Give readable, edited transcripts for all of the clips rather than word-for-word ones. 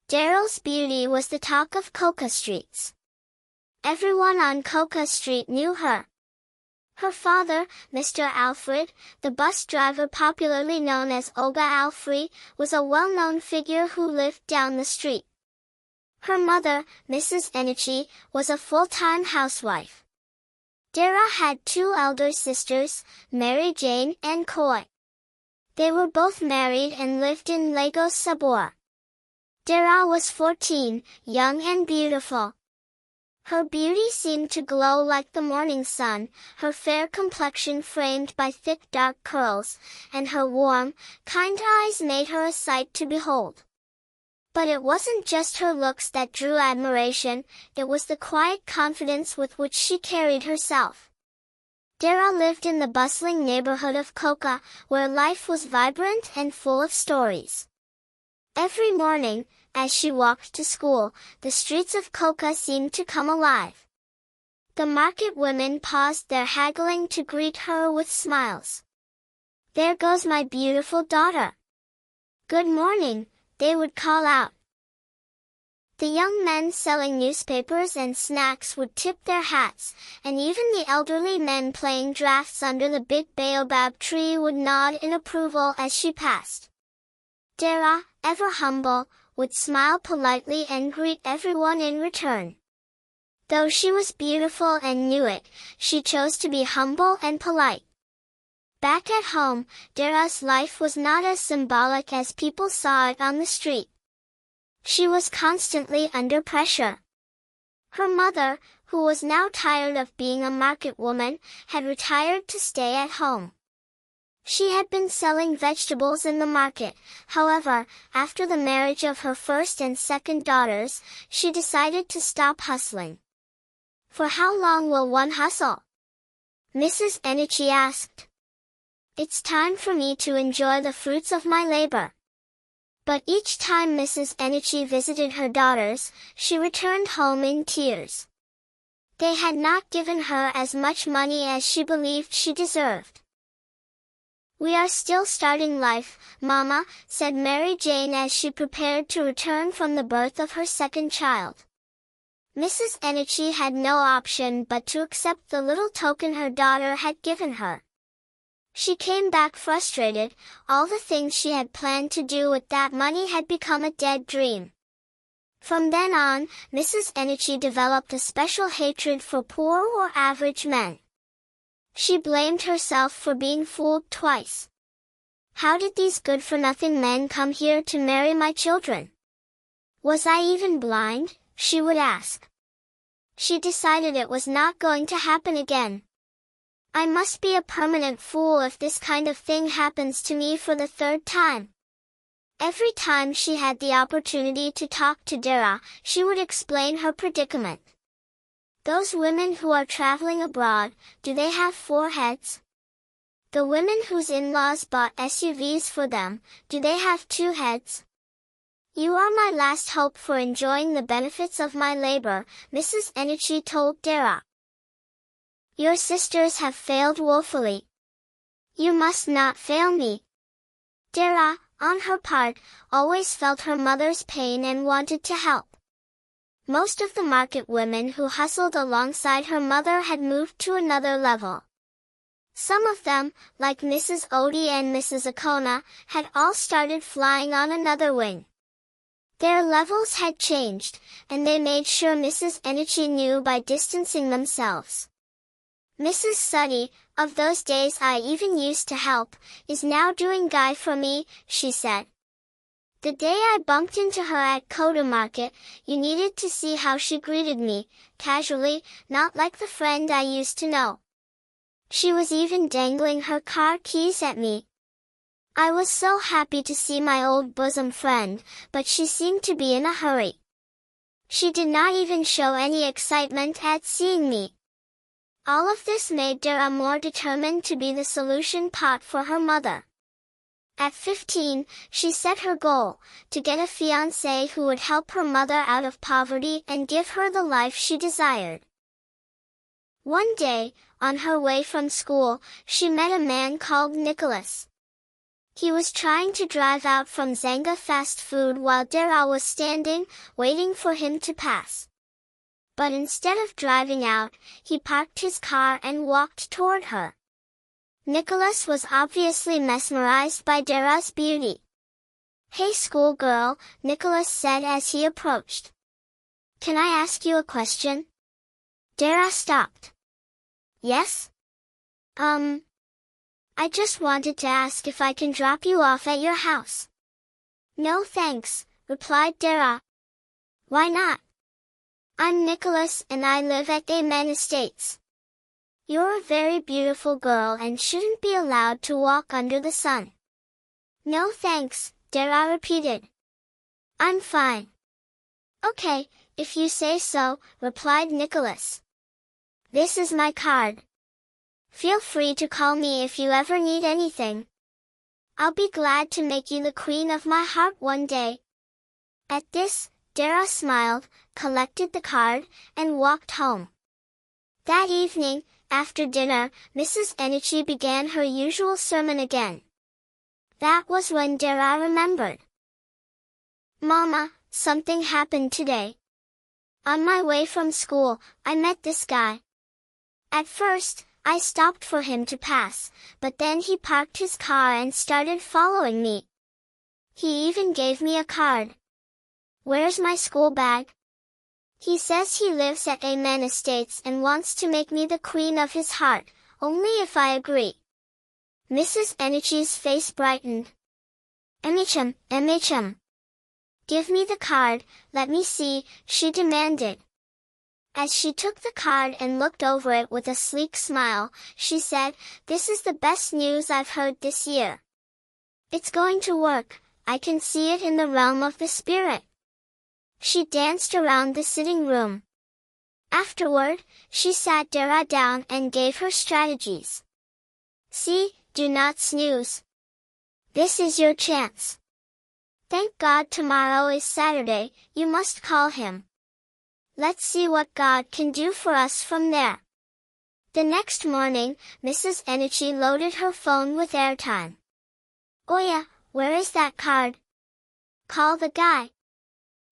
Daryl's beauty was the talk of Coca streets. Everyone on Coca Street knew her. Her father, Mr. Alfred, the bus driver popularly known as Olga Alfrey, was a well-known figure who lived down the street. Her mother, Mrs. Enichi, was a full-time housewife. Dara had two elder sisters, Mary Jane and Coy. They were both married and lived in Lagos Sabor. Dara was 14, young and beautiful. Her beauty seemed to glow like the morning sun, her fair complexion framed by thick dark curls, and her warm, kind eyes made her a sight to behold. But it wasn't just her looks that drew admiration, it was the quiet confidence with which she carried herself. Dara lived in the bustling neighborhood of Coca, where life was vibrant and full of stories. Every morning, as she walked to school, the streets of Coca seemed to come alive. The market women paused their haggling to greet her with smiles. "There goes my beautiful daughter." "Good morning," they would call out. The young men selling newspapers and snacks would tip their hats, and even the elderly men playing drafts under the big baobab tree would nod in approval as she passed. Dara, ever humble, would smile politely and greet everyone in return. Though she was beautiful and knew it, she chose to be humble and polite. Back at home, Dara's life was not as symbolic as people saw it on the street. She was constantly under pressure. Her mother, who was now tired of being a market woman, had retired to stay at home. She had been selling vegetables in the market. However, after the marriage of her first and second daughters, she decided to stop hustling. "For how long will one hustle?" Mrs. Enichi asked. "It's time for me to enjoy the fruits of my labor." But each time Mrs. Enichi visited her daughters, she returned home in tears. They had not given her as much money as she believed she deserved. "We are still starting life, Mama," said Mary Jane as she prepared to return from the birth of her second child. Mrs. Enichi had no option but to accept the little token her daughter had given her. She came back frustrated. All the things she had planned to do with that money had become a dead dream. From then on, Mrs. Enichi developed a special hatred for poor or average men. She blamed herself for being fooled twice. "How did these good-for-nothing men come here to marry my children? Was I even blind?" she would ask. She decided it was not going to happen again. "I must be a permanent fool if this kind of thing happens to me for the third time." Every time she had the opportunity to talk to Dara, she would explain her predicament. "Those women who are traveling abroad, do they have four heads? The women whose in-laws bought SUVs for them, do they have two heads? You are my last hope for enjoying the benefits of my labor," Mrs. Enichi told Dara. "Your sisters have failed woefully. You must not fail me." Dara, on her part, always felt her mother's pain and wanted to help. Most of the market women who hustled alongside her mother had moved to another level. Some of them, like Mrs. Odie and Mrs. Akona, had all started flying on another wing. Their levels had changed, and they made sure Mrs. Enichi knew by distancing themselves. Mrs. Suddy, "Of those days I even used to help, is now doing guy for me," she said. "The day I bumped into her at Koda Market, you needed to see how she greeted me, casually, not like the friend I used to know. She was even dangling her car keys at me. I was so happy to see my old bosom friend, but she seemed to be in a hurry. She did not even show any excitement at seeing me." All of this made Dara more determined to be the solution pot for her mother. At 15, she set her goal, to get a fiancé who would help her mother out of poverty and give her the life she desired. One day, on her way from school, she met a man called Nicholas. He was trying to drive out from Zanga fast food while Dara was standing, waiting for him to pass. But instead of driving out, he parked his car and walked toward her. Nicholas was obviously mesmerized by Dara's beauty. "Hey schoolgirl," Nicholas said as he approached. "Can I ask you a question?" Dara stopped. "Yes? I just wanted to ask if I can drop you off at your house." "No thanks," replied Dara. "Why not?" "I'm Nicholas and I live at Amen Estates." "You're a very beautiful girl and shouldn't be allowed to walk under the sun." "No thanks," Dara repeated. "I'm fine." "Okay, if you say so," replied Nicholas. "This is my card. Feel free to call me if you ever need anything. I'll be glad to make you the queen of my heart one day." At this, Dara smiled, collected the card, and walked home. That evening, after dinner, Mrs. Enichi began her usual sermon again. That was when Dara remembered. "Mama, something happened today. On my way from school, I met this guy. At first, I stopped for him to pass, but then he parked his car and started following me. He even gave me a card. Where's my school bag? He says he lives at Amen Estates and wants to make me the queen of his heart, only if I agree." Mrs. Enichi's face brightened. "MHM. Give me the card, let me see," she demanded. As she took the card and looked over it with a sleek smile, she said, "This is the best news I've heard this year. It's going to work, I can see it in the realm of the spirit." She danced around the sitting room. Afterward, she sat Dara down and gave her strategies. "See, do not snooze. This is your chance. Thank God tomorrow is Saturday, you must call him. Let's see what God can do for us from there." The next morning, Mrs. Enichi loaded her phone with airtime. "Oya, where is that card? Call the guy."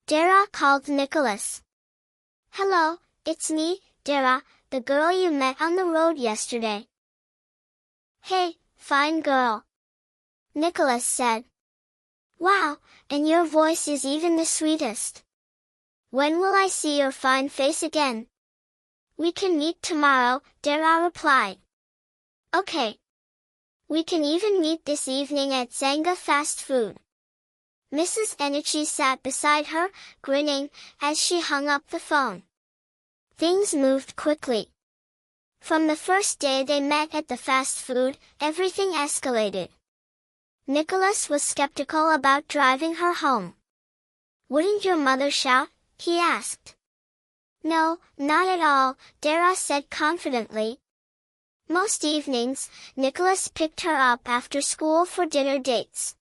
Dara called Nicholas. "Hello, it's me, Dara, the girl you met on the road yesterday." "Hey, fine girl," Nicholas said. "Wow, and your voice is even the sweetest. When will I see your fine face again?" "We can meet tomorrow," Dara replied. "Okay. We can even meet this evening at Zanga fast food." Mrs. Enichi sat beside her, grinning, as she hung up the phone. Things moved quickly. From the first day they met at the fast food, everything escalated. Nicholas was skeptical about driving her home. "Wouldn't your mother shout?" he asked. "No, not at all," Dara said confidently. Most evenings, Nicholas picked her up after school for dinner dates.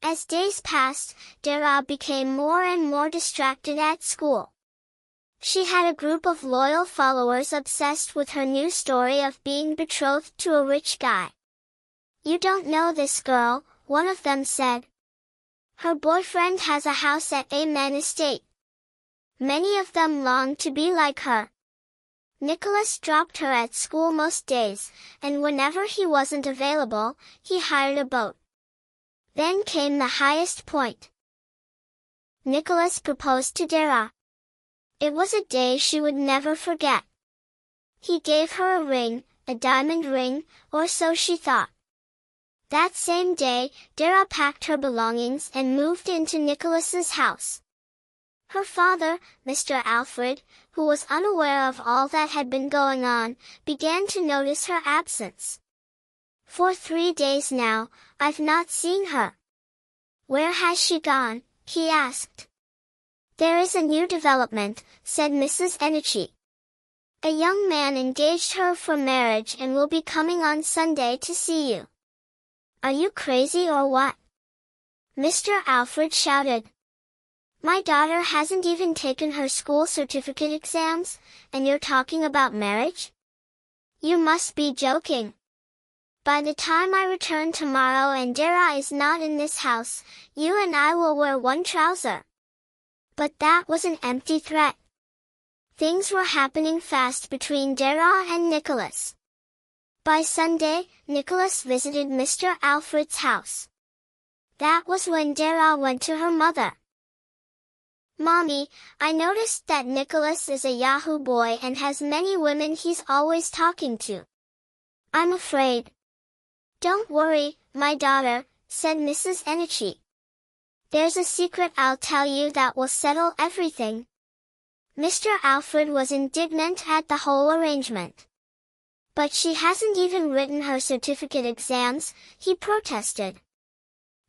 As days passed, Dara became more and more distracted at school. She had a group of loyal followers obsessed with her new story of being betrothed to a rich guy. "You don't know this girl," one of them said. "Her boyfriend has a house at Amen Estate. Many of them long to be like her." Nicholas dropped her at school most days, and whenever he wasn't available, he hired a boat. Then came the highest point. Nicholas proposed to Dara. It was a day she would never forget. He gave her a ring, a diamond ring, or so she thought. That same day, Dara packed her belongings and moved into Nicholas's house. Her father, Mr. Alfred, who was unaware of all that had been going on, began to notice her absence. "For 3 days now, I've not seen her. Where has she gone?" he asked. "There is a new development," said Mrs. Enichi. "A young man engaged her for marriage and will be coming on Sunday to see you." "Are you crazy or what?" Mr. Alfred shouted. "My daughter hasn't even taken her school certificate exams, and you're talking about marriage? You must be joking." By the time I return tomorrow and Dara is not in this house, you and I will wear one trouser." But that was an empty threat. Things were happening fast between Dara and Nicholas. By Sunday, Nicholas visited Mr. Alfred's house. That was when Dara went to her mother. "Mommy, I noticed that Nicholas is a Yahoo boy and has many women he's always talking to. I'm afraid." "Don't worry, my daughter," said Mrs. Enichi. "There's a secret I'll tell you that will settle everything." Mr. Alfred was indignant at the whole arrangement. "But she hasn't even written her certificate exams," he protested.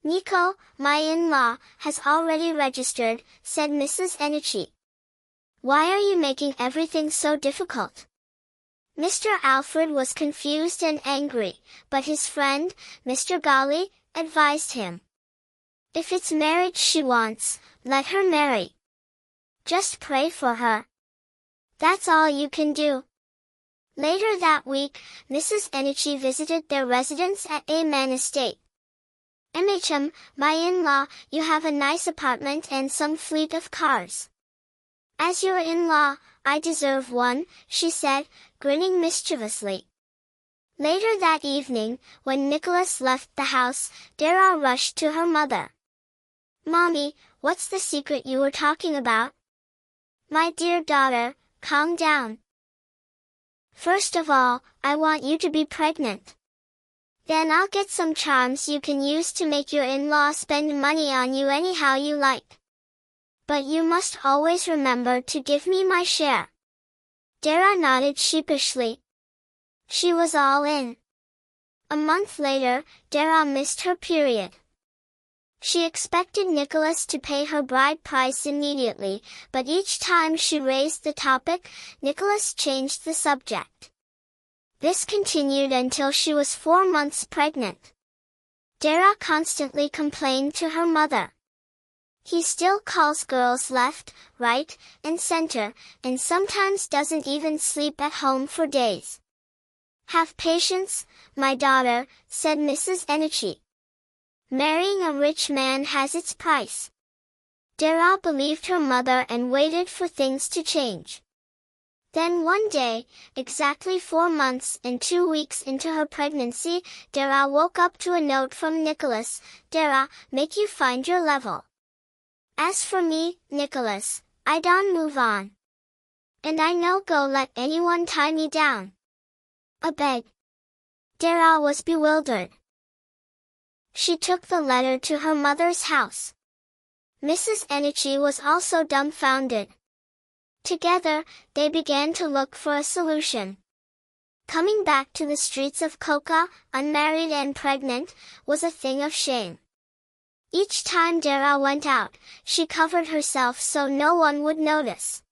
"Nico, my in-law, has already registered," said Mrs. Enichi. "Why are you making everything so difficult?" Mr. Alfred was confused and angry, but his friend, Mr. Gali, advised him. "If it's marriage she wants, let her marry. Just pray for her. That's all you can do." Later that week, Mrs. Enichi visited their residence at A Man Estate. "MHM, my in-law, you have a nice apartment and some fleet of cars. As your in-law, I deserve one," she said, grinning mischievously. Later that evening, when Nicholas left the house, Dara rushed to her mother. "Mommy, what's the secret you were talking about?" "My dear daughter, calm down. First of all, I want you to be pregnant. Then I'll get some charms you can use to make your in-law spend money on you anyhow you like. But you must always remember to give me my share." Dara nodded sheepishly. She was all in. A month later, Dara missed her period. She expected Nicholas to pay her bride price immediately, but each time she raised the topic, Nicholas changed the subject. This continued until she was 4 months pregnant. Dara constantly complained to her mother. "He still calls girls left, right, and center, and sometimes doesn't even sleep at home for days." "Have patience, my daughter," said Mrs. Enichi. "Marrying a rich man has its price." Dara believed her mother and waited for things to change. Then one day, exactly 4 months and 2 weeks into her pregnancy, Dara woke up to a note from Nicholas. "Dara, make you find your level. As for me, Nicholas, I don't move on. And I no go let anyone tie me down. I beg." Dara was bewildered. She took the letter to her mother's house. Mrs. Enichi was also dumbfounded. Together, they began to look for a solution. Coming back to the streets of Koka, unmarried and pregnant, was a thing of shame. Each time Dara went out, she covered herself so no one would notice.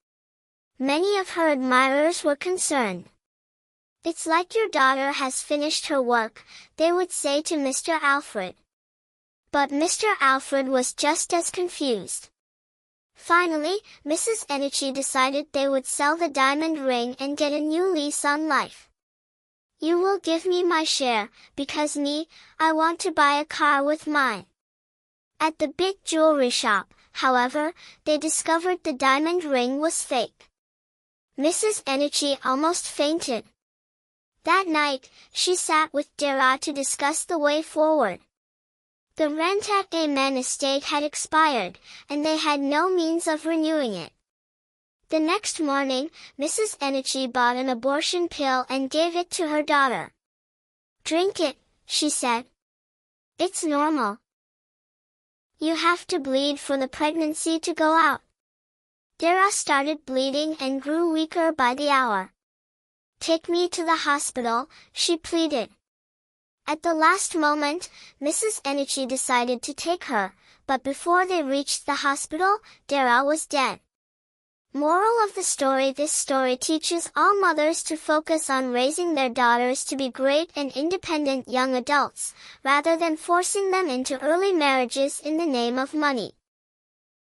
Many of her admirers were concerned. "It's like your daughter has finished her work," they would say to Mr. Alfred. But Mr. Alfred was just as confused. Finally, Mrs. Enichi decided they would sell the diamond ring and get a new lease on life. "You will give me my share, because I want to buy a car with mine." At the big jewelry shop, however, they discovered the diamond ring was fake. Mrs. Enichi almost fainted. That night, she sat with Dara to discuss the way forward. The rent at A Man Estate had expired, and they had no means of renewing it. The next morning, Mrs. Enichi bought an abortion pill and gave it to her daughter. "Drink it," she said. "It's normal. You have to bleed for the pregnancy to go out." Dara started bleeding and grew weaker by the hour. "Take me to the hospital," she pleaded. At the last moment, Mrs. Enichi decided to take her, but before they reached the hospital, Dara was dead. Moral of the story: this story teaches all mothers to focus on raising their daughters to be great and independent young adults, rather than forcing them into early marriages in the name of money.